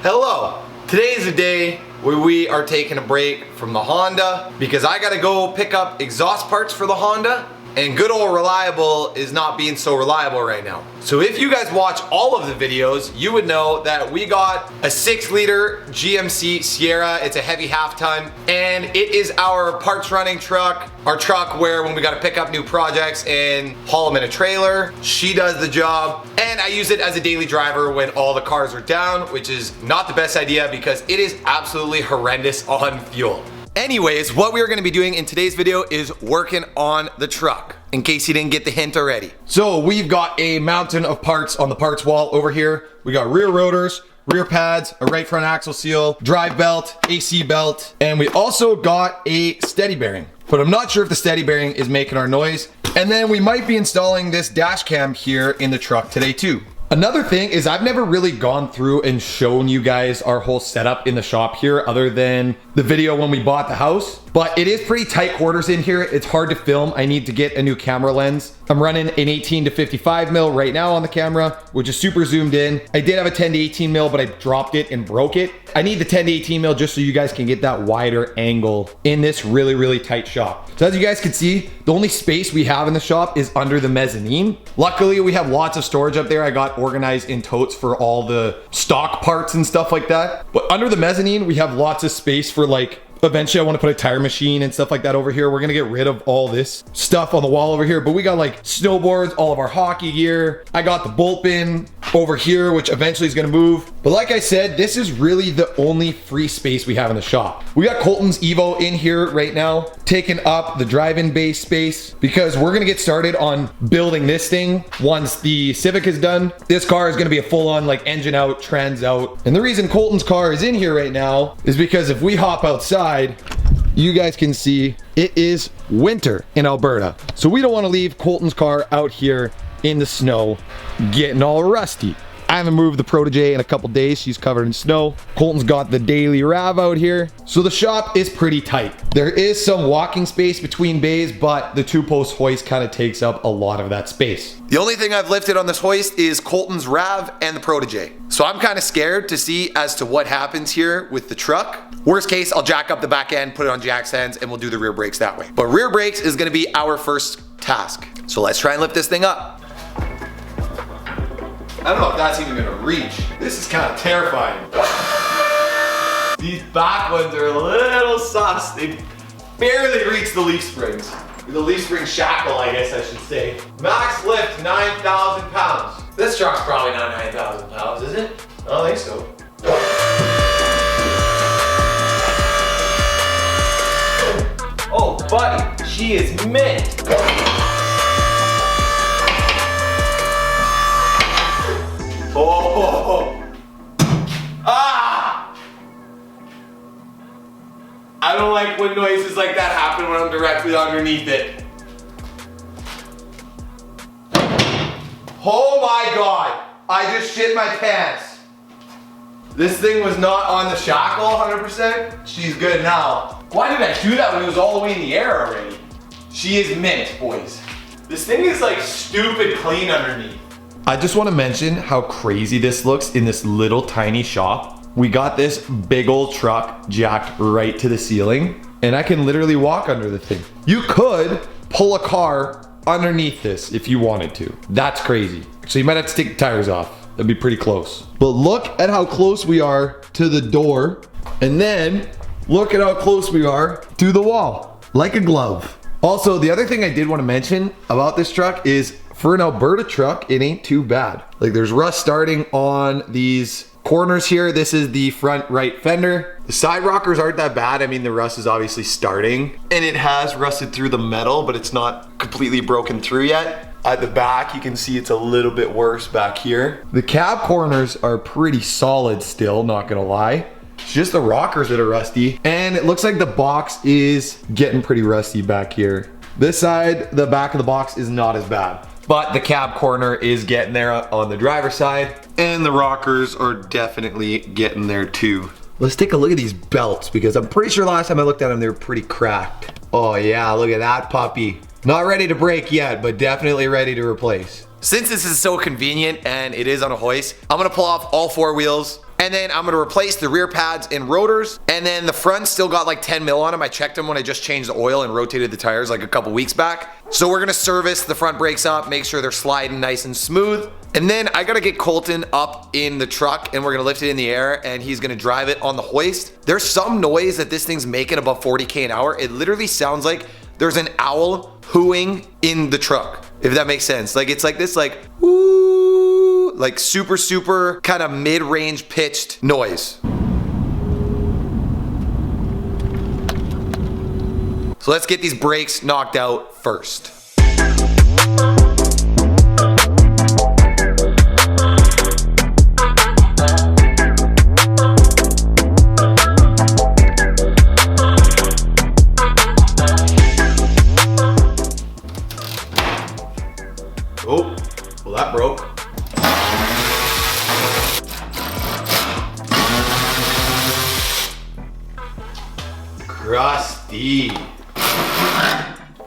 Hello! Today is a day where we are taking a break from the Honda because I gotta go pick up exhaust parts for the Honda, and good old reliable is not being so reliable right now. So if you guys watch all of the videos, you would know that we got a 6-liter GMC Sierra. It's a heavy half-ton, and it is our parts running truck. Our truck where when we gotta pick up new projects and haul them in a trailer, she does the job. And I use it as a daily driver when all the cars are down, which is not the best idea because it is absolutely horrendous on fuel. Anyways, what we are gonna be doing in today's video is working on the truck, in case you didn't get the hint already. So we've got a mountain of parts on the parts wall over here. We got rear rotors, rear pads, a right front axle seal, drive belt, AC belt, and we also got a steady bearing. But I'm not sure if the steady bearing is making our noise. And then we might be installing this dash cam here in the truck today too. Another thing is I've never really gone through and shown you guys our whole setup in the shop here other than the video when we bought the house. But it is pretty tight quarters in here. It's hard to film. I need to get a new camera lens. I'm running an 18 to 55 mil right now on the camera, which is super zoomed in. I did have a 10 to 18 mil, but I dropped it and broke it. I need the 10 to 18 mil just so you guys can get that wider angle in this really, really tight shop. So as you guys can see, the only space we have in the shop is under the mezzanine. Luckily, we have lots of storage up there. I got organized in totes for all the stock parts and stuff like that. But under the mezzanine, we have lots of space for like, eventually I want to put a tire machine and stuff like that over here. We're gonna get rid of all this stuff on the wall over here, but we got like snowboards, all of our hockey gear. I got the bolt bin over here, which eventually is gonna move. But like I said, this is really the only free space we have in the shop. We got Colton's Evo in here right now, taking up the drive-in bay space because we're gonna get started on building this thing once the Civic is done. This car is gonna be a full-on like engine out, trans out. And the reason Colton's car is in here right now is because if we hop outside, you guys can see it is winter in Alberta. So we don't want to leave Colton's car out here in the snow getting all rusty. I haven't moved the Protege in a couple days. She's covered in snow. Colton's got the daily Rav out here. So the shop is pretty tight. There is some walking space between bays, but the 2-post hoist kind of takes up a lot of that space. The only thing I've lifted on this hoist is Colton's Rav and the Protege. So I'm kind of scared to see as to what happens here with the truck. Worst case, I'll jack up the back end, put it on jack stands, and we'll do the rear brakes that way. But rear brakes is gonna be our first task. So let's try and lift this thing up. I don't know if that's even gonna reach. This is kind of terrifying. These back ones are a little sus. They barely reach the leaf springs. The leaf spring shackle, I guess I should say. Max lift 9,000 pounds. This truck's probably not 9,000 pounds, is it? I don't think so. Oh, buddy, she is mint. Oh! Ah! I don't like when noises like that happen when I'm directly underneath it. Oh my God! I just shit my pants. This thing was not on the shackle 100%. She's good now. Why did I do that when it was all the way in the air already? She is mint, boys. This thing is like stupid clean underneath. I just want to mention how crazy this looks in this little tiny shop. We got this big old truck jacked right to the ceiling, and I can literally walk under the thing. You could pull a car underneath this if you wanted to. That's crazy. So you might have to take the tires off. That'd be pretty close. But look at how close we are to the door, and then look at how close we are to the wall, like a glove. Also, the other thing I did want to mention about this truck is for an Alberta truck, it ain't too bad. Like there's rust starting on these corners here. This is the front right fender. The side rockers aren't that bad. I mean, the rust is obviously starting and it has rusted through the metal, but it's not completely broken through yet. At the back, you can see it's a little bit worse back here. The cab corners are pretty solid still, not gonna lie. It's just the rockers that are rusty. And it looks like the box is getting pretty rusty back here. This side, the back of the box is not as bad. But the cab corner is getting there on the driver's side. And the rockers are definitely getting there too. Let's take a look at these belts because I'm pretty sure last time I looked at them, they were pretty cracked. Oh yeah, look at that puppy. Not ready to break yet, but definitely ready to replace. Since this is so convenient and it is on a hoist, I'm gonna pull off all 4 wheels. And then I'm gonna replace the rear pads and rotors. And then the front still got like 10 mil on them. I checked them when I just changed the oil and rotated the tires like a couple weeks back. So we're gonna service the front brakes up, make sure they're sliding nice and smooth. And then I gotta get Colton up in the truck and we're gonna lift it in the air and he's gonna drive it on the hoist. There's some noise that this thing's making above 40K an hour. It literally sounds like there's an owl hooing in the truck, if that makes sense. Like it's like this like whoo, like super kind of mid-range pitched noise. So let's get these brakes knocked out first. Oh, well that broke. Crusty.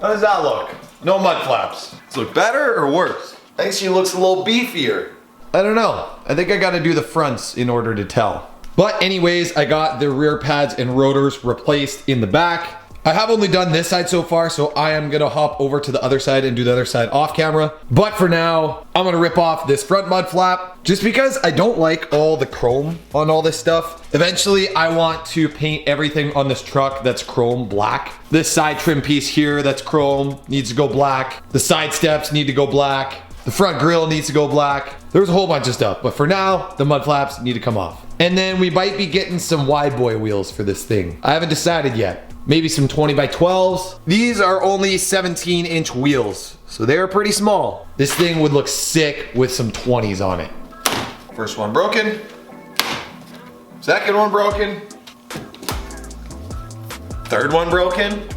How does that look? No mud flaps. Does it look better or worse? I think she looks a little beefier. I don't know. I think I gotta do the fronts in order to tell. But anyways, I got the rear pads and rotors replaced in the back. I have only done this side so far, so I am gonna hop over to the other side and do the other side off camera. But for now, I'm gonna rip off this front mud flap just because I don't like all the chrome on all this stuff. Eventually, I want to paint everything on this truck that's chrome black. This side trim piece here that's chrome needs to go black. The side steps need to go black. The front grille needs to go black. There's a whole bunch of stuff, but for now, the mud flaps need to come off. And then we might be getting some wide boy wheels for this thing. I haven't decided yet. Maybe some 20 by 12s. These are only 17-inch wheels, so they're pretty small. This thing would look sick with some 20s on it. First one broken. Second one broken. Third one broken.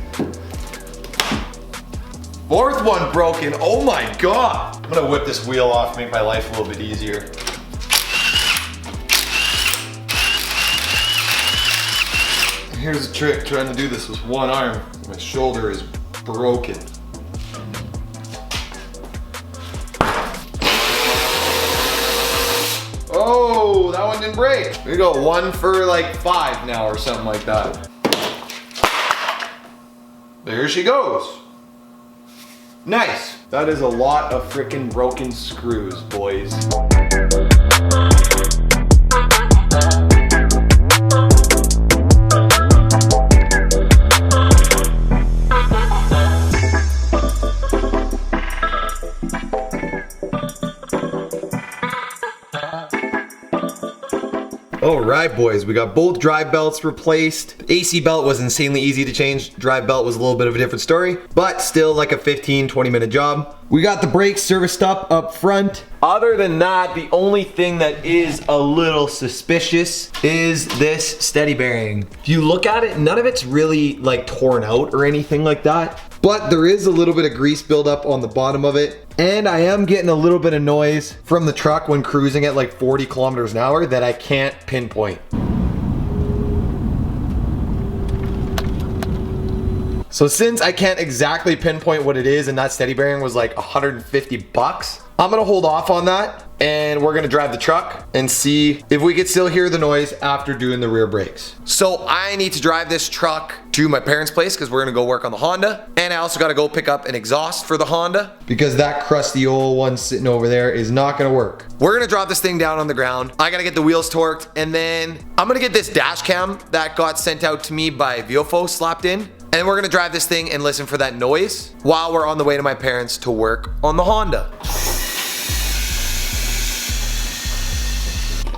Fourth one broken. Oh my God. I'm gonna whip this wheel off, make my life a little bit easier. Here's the trick, trying to do this with one arm. My shoulder is broken. Oh, that one didn't break. We go 1 for like 5 now or something like that. There she goes. Nice. That is a lot of freaking broken screws, boys. All right, boys, we got both drive belts replaced. The AC belt was insanely easy to change. Drive belt was a little bit of a different story, but still like a 15-20 minute job. We got the brakes serviced up front. Other than that, the only thing that is a little suspicious is this steady bearing. If you look at it, none of it's really like torn out or anything like that, but there is a little bit of grease buildup on the bottom of it. And I am getting a little bit of noise from the truck when cruising at like 40 kilometers an hour that I can't pinpoint. So since I can't exactly pinpoint what it is and that steady bearing was like 150 bucks, I'm gonna hold off on that and we're gonna drive the truck and see if we can still hear the noise after doing the rear brakes. So I need to drive this truck to my parents' place because we're gonna go work on the Honda. And I also gotta go pick up an exhaust for the Honda because that crusty old one sitting over there is not gonna work. We're gonna drop this thing down on the ground. I gotta get the wheels torqued and then I'm gonna get this dash cam that got sent out to me by Viofo slapped in. And we're gonna drive this thing and listen for that noise while we're on the way to my parents to work on the Honda.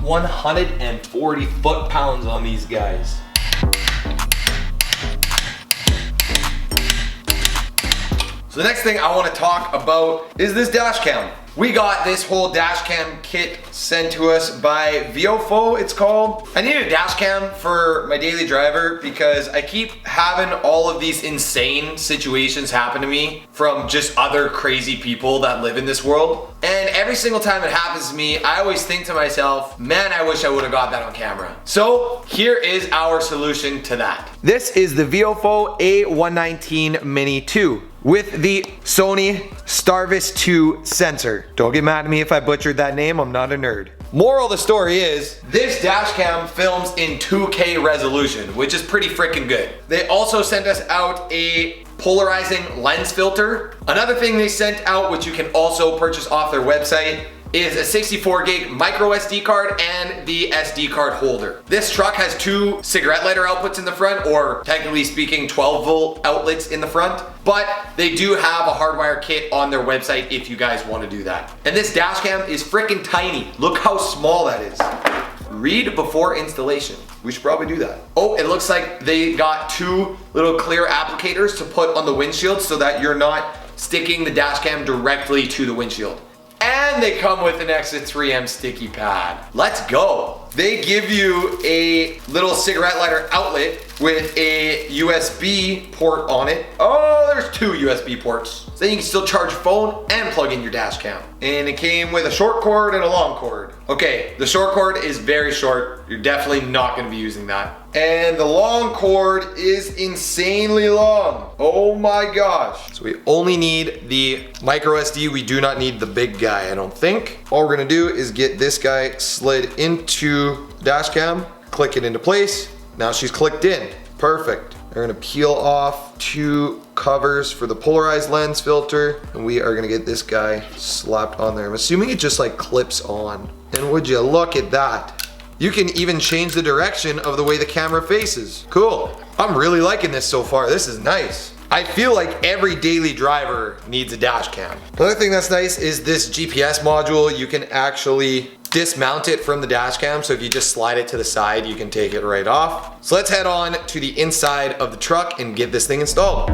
140 foot-pounds on these guys. So the next thing I want to talk about is this dash cam. We got this whole dash cam kit sent to us by Viofo, it's called. I need a dash cam for my daily driver because I keep having all of these insane situations happen to me from just other crazy people that live in this world. And every single time it happens to me, I always think to myself, man, I wish I would have got that on camera. So here is our solution to that. This is the Viofo A119 Mini 2. With the Sony Starvis 2 sensor. Don't get mad at me if I butchered that name, I'm not a nerd. Moral of the story is, this dash cam films in 2K resolution, which is pretty freaking good. They also sent us out a polarizing lens filter. Another thing they sent out, which you can also purchase off their website, is a 64 gig micro SD card and the SD card holder. This truck has 2 cigarette lighter outputs in the front, or technically speaking 12 volt outlets in the front, but they do have a hardwire kit on their website if you guys want to do that. And this dash cam is freaking tiny. Look how small that is. Read before installation. We should probably do that. Oh, it looks like they got 2 little clear applicators to put on the windshield so that you're not sticking the dash cam directly to the windshield. And they come with an extra 3M sticky pad. Let's go. They give you a little cigarette lighter outlet with a USB port on it. Oh, there's 2 USB ports. So then you can still charge your phone and plug in your dash cam. And it came with a short cord and a long cord. Okay, the short cord is very short. You're definitely not gonna be using that. And the long cord is insanely long. Oh my gosh. So we only need the micro SD. We do not need the big guy, I don't think. All we're gonna do is get this guy slid into the dash cam, click it into place. Now she's clicked in. Perfect. We're gonna peel off 2 covers for the polarized lens filter, and we are gonna get this guy slapped on there. I'm assuming it just like clips on. And would you look at that? You can even change the direction of the way the camera faces. Cool. I'm really liking this so far. This is nice. I feel like every daily driver needs a dash cam. Another thing that's nice is this GPS module. You can actually dismount it from the dash cam, so if you just slide it to the side, you can take it right off. So let's head on to the inside of the truck and get this thing installed.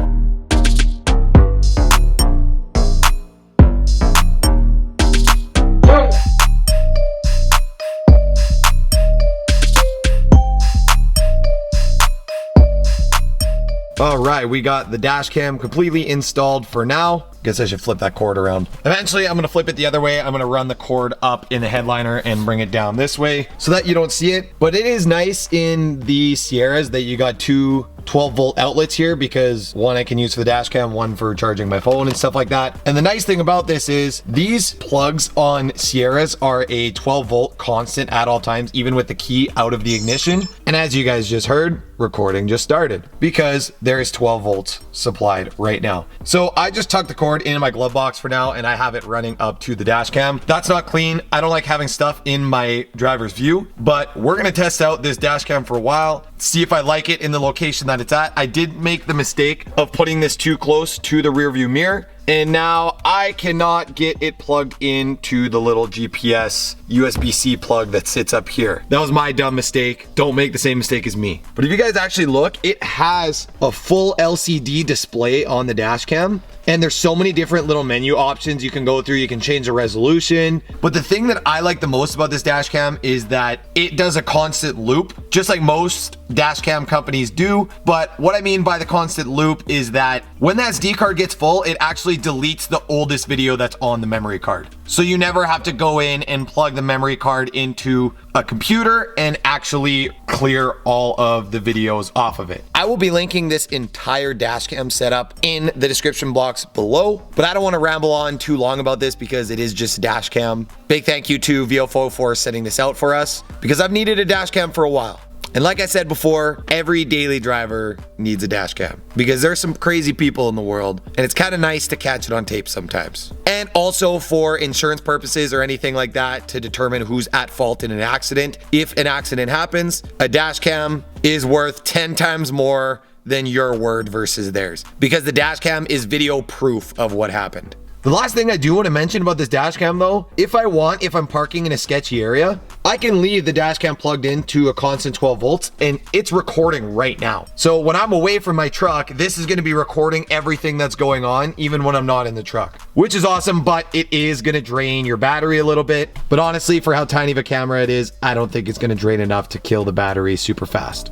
All right, we got the dash cam completely installed for now. Guess I should flip that cord around. Eventually, I'm gonna flip it the other way. I'm gonna run the cord up in the headliner and bring it down this way so that you don't see it. But it is nice in the Sierras that you got 2 12 volt outlets here, because one I can use for the dash cam, one for charging my phone and stuff like that. And the nice thing about this is these plugs on Sierras are a 12 volt constant at all times, even with the key out of the ignition. And as you guys just heard, recording just started because there is 12 volts supplied right now. So I just tucked the cord into my glove box for now, and I have it running up to the dash cam. That's not clean. I don't like having stuff in my driver's view, but we're gonna test out this dash cam for a while, see if I like it in the location that it's at. I did make the mistake of putting this too close to the rear view mirror, and now I cannot get it plugged into the little GPS USB-C plug that sits up here. That was my dumb mistake. Don't make the same mistake as me. But if you guys actually look, it has a full LCD display on the dash cam. And there's so many different little menu options you can go through. You can change the resolution. But the thing that I like the most about this dash cam is that it does a constant loop, just like most dash cam companies do. But what I mean by the constant loop is that when that SD card gets full, it actually deletes the oldest video that's on the memory card. So you never have to go in and plug the memory card into a computer and actually clear all of the videos off of it. I will be linking this entire dash cam setup in the description box below, but I don't want to ramble on too long about this because it is just a dash cam. Big thank you to VOFO for sending this out for us because I've needed a dash cam for a while. And like I said before, every daily driver needs a dash cam because there's some crazy people in the world and it's kind of nice to catch it on tape sometimes. And also for insurance purposes or anything like that, to determine who's at fault in an accident. If an accident happens, a dash cam is worth 10 times more than your word versus theirs, because the dash cam is video proof of what happened. The last thing I do want to mention about this dash cam though, if I'm parking in a sketchy area, I can leave the dash cam plugged into a constant 12 volts and it's recording right now. So when I'm away from my truck, this is going to be recording everything that's going on, even when I'm not in the truck, which is awesome, but it is going to drain your battery a little bit. But honestly, for how tiny of a camera it is, I don't think it's going to drain enough to kill the battery super fast.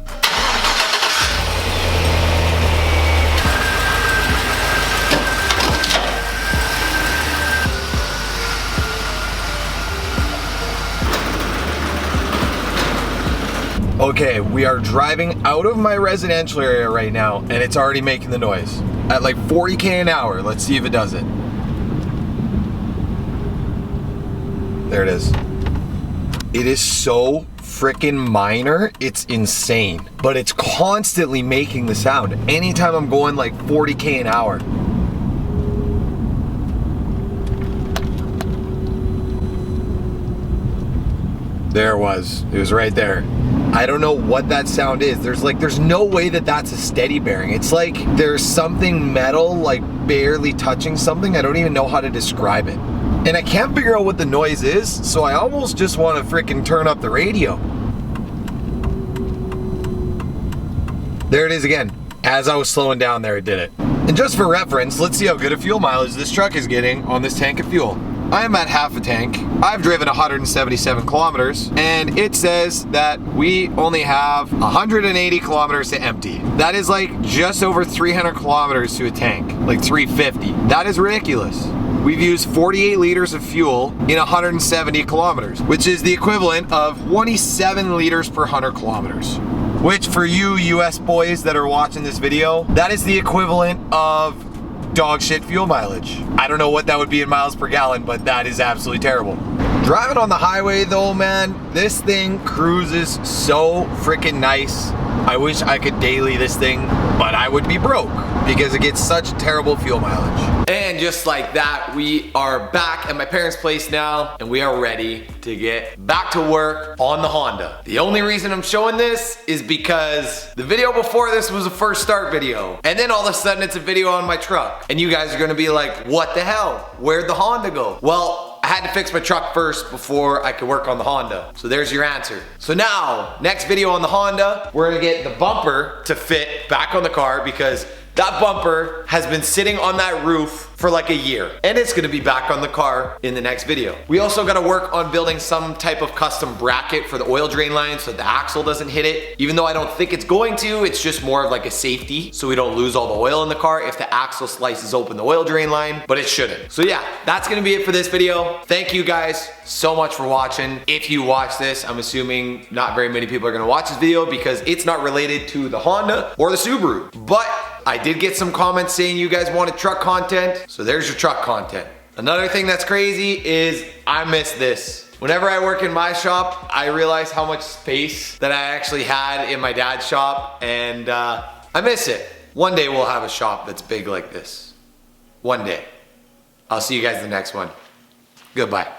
Okay, we are driving out of my residential area right now, and it's already making the noise. At like 40K an hour, let's see if it does it. There it is. It is so freaking minor, it's insane. But it's constantly making the sound. Anytime I'm going like 40K an hour. There it was right there. I don't know what that sound is. There's no way that that's a steady bearing. It's like there's something metal like barely touching something. I don't even know how to describe it. And I can't figure out what the noise is, so I almost just want to freaking turn up the radio. There it is again. As I was slowing down there, it did it. And just for reference, let's see how good a fuel mileage this truck is getting on this tank of fuel. I am at half a tank. I've driven 177 kilometers, and it says that we only have 180 kilometers to empty. That is like just over 300 kilometers to a tank, like 350. That is ridiculous. We've used 48 liters of fuel in 170 kilometers, which is the equivalent of 27 liters per 100 kilometers. Which for you US boys that are watching this video, that is the equivalent of dog shit fuel mileage. I don't know what that would be in miles per gallon, but that is absolutely terrible. Driving on the highway though, man, this thing cruises so freaking nice. I wish I could daily this thing, but I would be broke because it gets such terrible fuel mileage. And just like that, we are back at my parents' place now, and we are ready to get back to work on the Honda. The only reason I'm showing this is because the video before this was a first start video, and then all of a sudden it's a video on my truck. And you guys are gonna be like, what the hell? Where'd the Honda go? Well, I had to fix my truck first before I could work on the Honda. So there's your answer. So now, next video on the Honda, we're gonna get the bumper to fit back on the car because that bumper has been sitting on that roof for like a year, and it's gonna be back on the car in the next video. We also gotta work on building some type of custom bracket for the oil drain line so the axle doesn't hit it. Even though I don't think it's going to, it's just more of like a safety so we don't lose all the oil in the car if the axle slices open the oil drain line, but it shouldn't. So yeah, that's gonna be it for this video. Thank you guys so much for watching. If you watch this, I'm assuming not very many people are gonna watch this video because it's not related to the Honda or the Subaru, but I did get some comments saying you guys wanted truck content, so there's your truck content. Another thing that's crazy is I miss this. Whenever I work in my shop, I realize how much space that I actually had in my dad's shop, and I miss it. One day we'll have a shop that's big like this. One day. I'll see you guys in the next one. Goodbye.